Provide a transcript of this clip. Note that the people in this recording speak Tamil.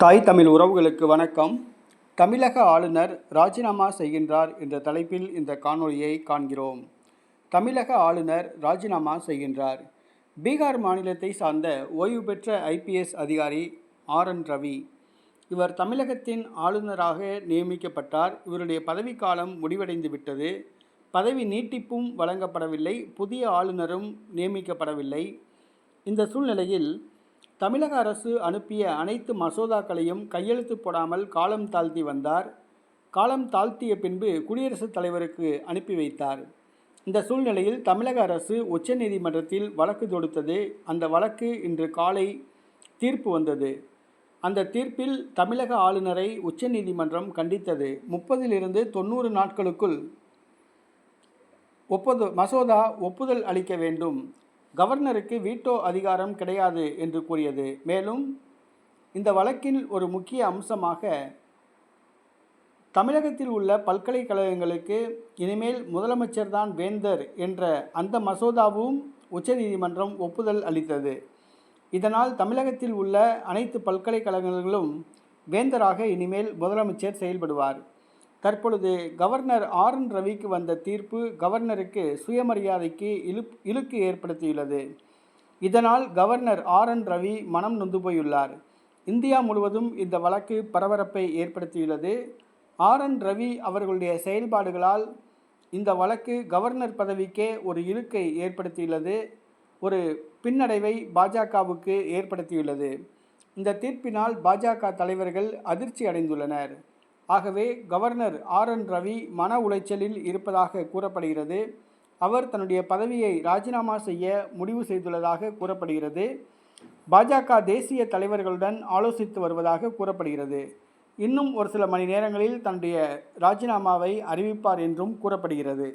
தாய் தமிழ் உறவுகளுக்கு வணக்கம். தமிழக ஆளுநர் ராஜினாமா செய்கின்றார் என்ற தலைப்பில் இந்த காணொளியை காண்கிறோம். தமிழக ஆளுநர் ராஜினாமா செய்கின்றார். பீகார் மாநிலத்தை சார்ந்த ஓய்வு பெற்ற IPS அதிகாரி RN ரவி இவர் தமிழகத்தின் ஆளுநராக நியமிக்கப்பட்டார். இவருடைய பதவிக்காலம் முடிவடைந்து விட்டது. பதவி நீட்டிப்பும் வழங்கப்படவில்லை. புதிய ஆளுநரும் நியமிக்கப்படவில்லை. இந்த சூழ்நிலையில் தமிழக அரசு அனுப்பிய அனைத்து மசோதாக்களையும் கையெழுத்து போடாமல் காலம் தாழ்த்தி வந்தார். காலம் தாழ்த்திய பின்பு குடியரசுத் தலைவருக்கு அனுப்பி வைத்தார். இந்த சூழ்நிலையில் தமிழக அரசு உச்சநீதிமன்றத்தில் வழக்கு தொடுத்தது. அந்த வழக்கு இன்று காலை தீர்ப்பு வந்தது. அந்த தீர்ப்பில் தமிழக ஆளுநரை உச்சநீதிமன்றம் கண்டித்தது. 30 to 90 நாட்களுக்குள் மசோதா ஒப்புதல் அளிக்க வேண்டும். கவர்னருக்கு வீட்டோ அதிகாரம் கிடையாது என்று கூறியது. மேலும் இந்த வழக்கில் ஒரு முக்கிய அம்சமாக தமிழகத்தில் உள்ள பல்கலைக்கழகங்களுக்கு இனிமேல் முதலமைச்சர் தான் வேந்தர் என்ற அந்த மசோதாவும் உச்சநீதிமன்றம் ஒப்புதல் அளித்தது. இதனால் தமிழகத்தில் உள்ள அனைத்து பல்கலைக்கழகங்களும் வேந்தராக இனிமேல் முதலமைச்சர் செயல்படுவார். தற்பொழுது கவர்னர் RN ரவிக்கு வந்த தீர்ப்பு கவர்னருக்கு சுயமரியாதைக்கு இழுக்கு ஏற்படுத்தியுள்ளது. இதனால் கவர்னர் RN ரவி மனம் நொந்து போயுள்ளார். இந்தியா முழுவதும் இந்த வழக்கு பரபரப்பை ஏற்படுத்தியுள்ளது. RN ரவி அவர்களுடைய செயல்பாடுகளால் இந்த வழக்கு கவர்னர் பதவிக்கே ஒரு இழுக்கை ஏற்படுத்தியுள்ளது. ஒரு பின்னடைவை பாஜகவுக்கு ஏற்படுத்தியுள்ளது. இந்த தீர்ப்பினால் பாஜக தலைவர்கள் அதிர்ச்சி அடைந்துள்ளனர். ஆகவே கவர்னர் RN ரவி மன உளைச்சலில் இருப்பதாக கூறப்படுகிறது. அவர் தன்னுடைய பதவியை ராஜினாமா செய்ய முடிவு செய்துள்ளதாக கூறப்படுகிறது. பாஜக தேசிய தலைவர்களுடன் ஆலோசித்து வருவதாக கூறப்படுகிறது. இன்னும் ஒரு சில மணி நேரங்களில் தன்னுடைய ராஜினாமாவை அறிவிப்பார் என்றும் கூறப்படுகிறது.